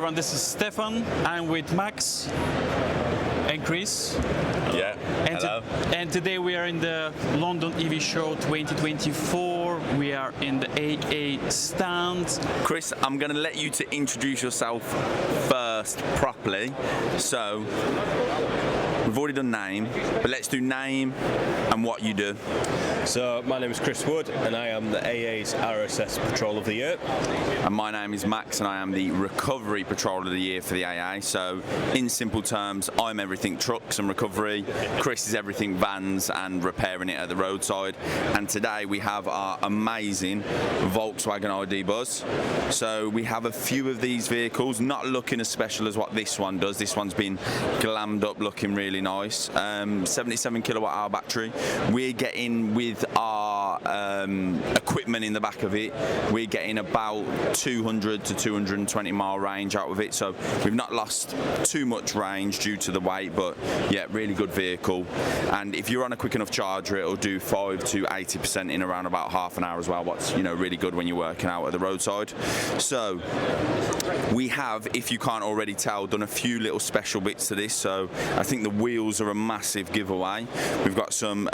everyone, this is Stefan. I'm with Max and Chris. Yeah, hello. And today we are in the London EV Show 2024. We are in the AA stand. Chris, I'm going to let you to introduce yourself first properly. So, we've already done name, but let's do name and what you do. So my name is Chris Wood and I am the AA's RSS Patrol of the Year. And my name is Max and I am the Recovery Patrol of the Year for the AA. So in simple terms, I'm everything trucks and recovery. Chris is everything vans and repairing it at the roadside. And today we have our amazing Volkswagen ID Buzz. So we have a few of these vehicles, not looking as special as what this one does. This one's been glammed up, looking really nice. 77 kilowatt hour battery. We're getting with our equipment in the back of it, we're getting about 200 to 220 mile range out of it, so we've not lost too much range due to the weight, but yeah, really good vehicle. And if you're on a quick enough charger, it'll do 5 to 80% in around about half an hour as well, what's really good when you're working out at the roadside. So we have, if you can't already tell, done a few little special bits to this. So I think the wheels are a massive giveaway. We've got some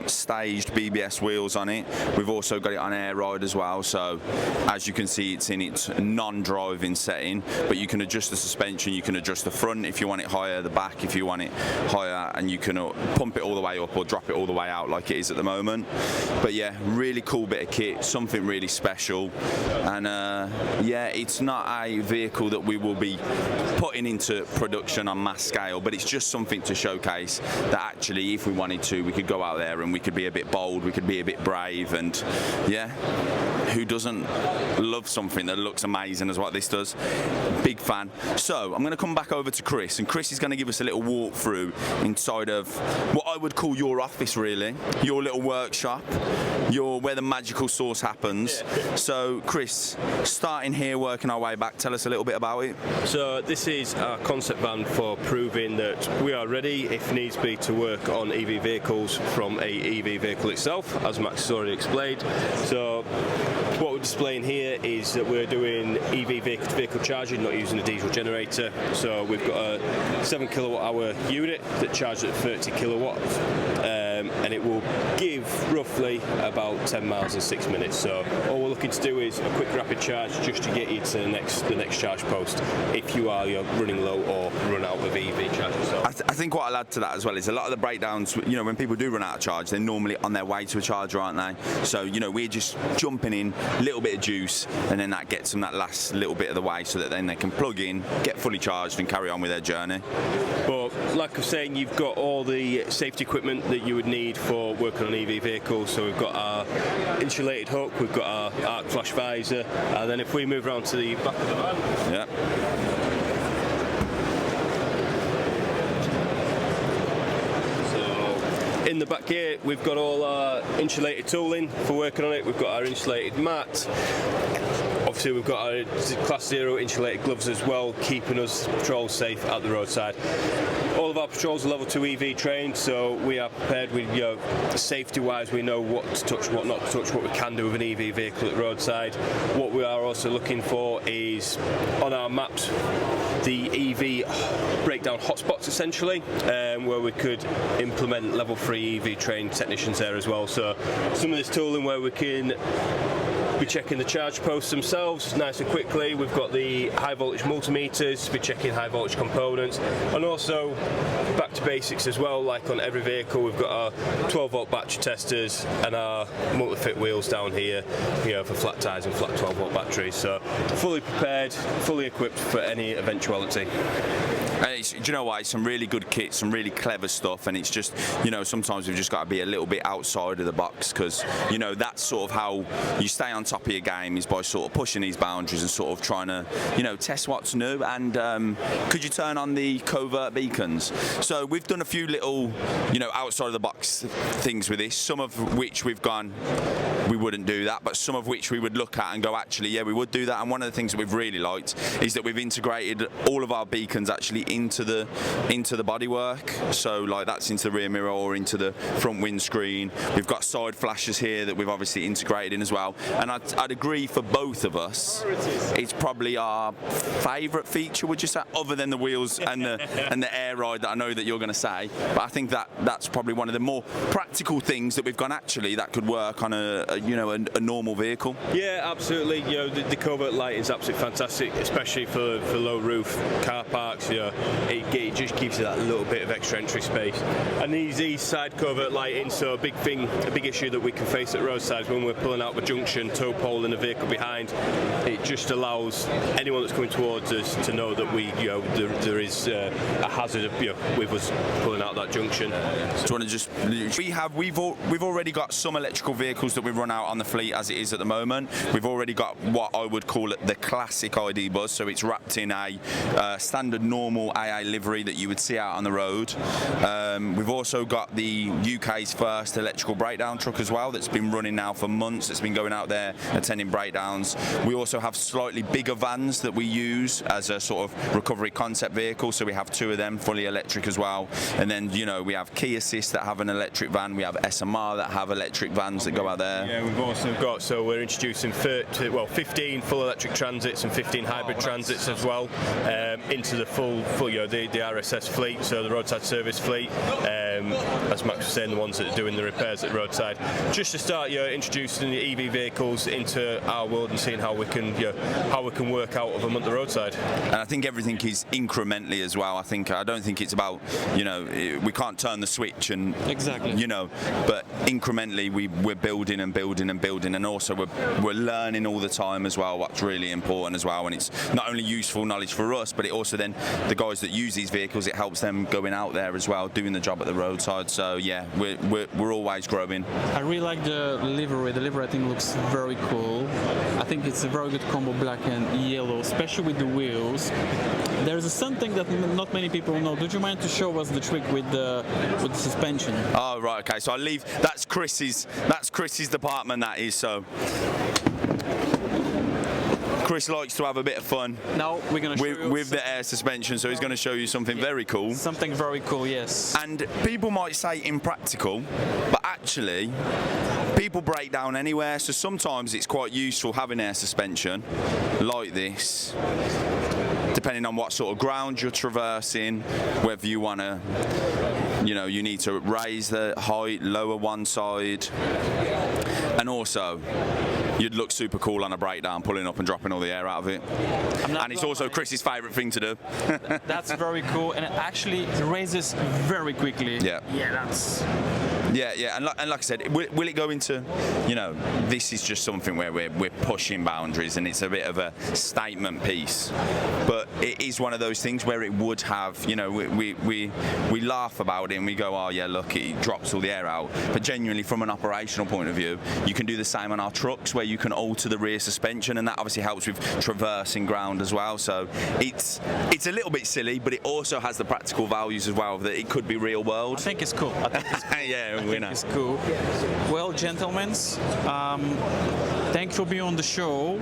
staged BBS wheels on it. We've also got it on air ride as well, so as you can see, it's in its non-driving setting, but you can adjust the suspension, you can adjust the front if you want it higher, the back if you want it higher, and you can pump it all the way up or drop it all the way out like it is at the moment. But yeah, really cool bit of kit, something really special. And yeah, it's not a vehicle that we will be putting into production on mass scale, but it's just something to showcase that actually if we wanted to, we could go out there and we could be a bit bold, we could be a bit brave, and yeah, who doesn't love something that looks amazing as what this does? Big fan. So I'm going to come back over to Chris, and Chris is going to give us a little walkthrough inside of what I would call your office, really, your little workshop, where the magical sauce happens. So Chris, starting here, working our way back, tell us a little bit about it. So this is our concept van for proving that we are ready, if needs be, to work on EV vehicles from a EV vehicle itself, as Max has already explained. So what we're displaying here is that we're doing EV vehicle charging, not using a diesel generator. So we've got a 7 kilowatt hour unit that charges at 30 kilowatts, and it will give roughly about 10 miles in 6 minutes. So all we're looking to do is a quick rapid charge just to get you to the next charge post if you are running low or run out of EV charging. So I think what I'll add to that as well is a lot of the breakdowns, when people do run out of charge, they're normally on their way to a charger, aren't they? So we're just jumping in, a little bit of juice, and then that gets them that last little bit of the way so that then they can plug in, get fully charged and carry on with their journey. But like I was saying, you've got all the safety equipment that you would need for working on EV vehicles. So we've got our insulated hook, we've got our arc flash visor, and then if we move around to the back of the van. Yeah. In the back here, we've got all our insulated tooling for working on it. We've got our insulated mat. Obviously, we've got our Class 0 insulated gloves as well, keeping us patrols safe at the roadside. All of our patrols are level 2 EV trained, so we are prepared with, safety-wise, we know what to touch, what not to touch, what we can do with an EV vehicle at the roadside. What we are also looking for is, on our maps, the EV breakdown hotspots, essentially, where we could implement level 3 EV trained technicians there as well. So some of this tooling where we can be checking the charge posts themselves nice and quickly. We've got the high voltage multimeters to be checking high voltage components, and also back to basics as well, like on every vehicle we've got our 12 volt battery testers and our multi-fit wheels down here, for flat tyres and flat 12 volt batteries. So fully prepared, fully equipped for any eventuality. Do you know what? It's some really good kit, some really clever stuff, and it's just, sometimes we've just got to be a little bit outside of the box, because, that's sort of how you stay on top of your game, is by sort of pushing these boundaries and sort of trying to, test what's new. And could you turn on the covert beacons? So we've done a few little, outside of the box things with this, some of which we've gone, we wouldn't do that, but some of which we would look at and go, actually, yeah, we would do that. And one of the things that we've really liked is that we've integrated all of our beacons actually into into the bodywork. So like that's into the rear mirror or into the front windscreen. We've got side flashes here that we've obviously integrated in as well. And I'd agree for both of us, it's probably our favourite feature, would you say, other than the wheels and the air ride that I know that you're going to say. But I think that's probably one of the more practical things that we've gone, actually that could work on a normal vehicle. Yeah, absolutely. You know, the covert lighting is absolutely fantastic, especially for low roof car parks. You know, it just gives you that little bit of extra entry space. And these side covert lighting, so a big issue that we can face at roadsides when we're pulling out the junction, tow pole and the vehicle behind. It just allows anyone that's coming towards us to know that there is a hazard with us pulling out that junction. So we've already got some electrical vehicles that we run out on the fleet as it is at the moment. We've already got what I would call it the classic ID bus, so it's wrapped in a standard normal AA livery that you would see out on the road. We've also got the UK's first electrical breakdown truck as well that's been running now for months. It's been going out there attending breakdowns. We also have slightly bigger vans that we use as a sort of recovery concept vehicle, so we have 2 of them fully electric as well. And then we have Key Assist that have an electric van, we have SMR that have electric vans that go out there. Yeah, we've also got, so we're introducing 15 full electric transits and 15 hybrid transits as well into the full the RSS fleet, so the roadside service fleet. As Max was saying, the ones that are doing the repairs at roadside, just to start introducing the EV vehicles into our world and seeing how we can work out of them at the roadside. And I think everything is incrementally as well. I don't think it's about we can't turn the switch and exactly but incrementally we're building and building and building, and also we're learning all the time as well. What's really important as well, and it's not only useful knowledge for us, but it also then the guys that use these vehicles, it helps them going out there as well, doing the job at the roadside. So yeah, we're always growing. I really like the livery. The livery I think looks very cool. I think it's a very good combo, black and yellow, especially with the wheels. There's something that not many people know. Would you mind to show us the trick with the suspension? Oh right, okay. So I leave. That's Chris's department. That is so. Chris likes to have a bit of fun. Now we're going to show you with the air suspension, so he's going to show you something very cool. Something very cool, yes. And people might say impractical, but actually people break down anywhere, so sometimes it's quite useful having air suspension like this, depending on what sort of ground you're traversing, whether you want to, you need to raise the height, lower one side, and also you'd look super cool on a breakdown, pulling up and dropping all the air out of it. And it's also Chris's favourite thing to do. That's very cool, and it actually raises very quickly. Yeah. Yeah, that's... Yeah, and like I said, will it go into, this is just something where we're pushing boundaries, and it's a bit of a statement piece. But it is one of those things where it would have, we laugh about it and we go, oh yeah, look, it drops all the air out. But genuinely, from an operational point of view, you can do the same on our trucks, where you can alter the rear suspension, and that obviously helps with traversing ground as well. So it's a little bit silly, but it also has the practical values as well, that it could be real world. I think it's cool. Yeah. It's cool. Well, gentlemen, thank you for being on the show.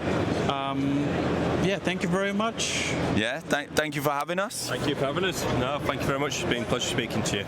Thank you very much. Yeah, thank you for having us. Thank you for having us. No, thank you very much. It's been a pleasure speaking to you.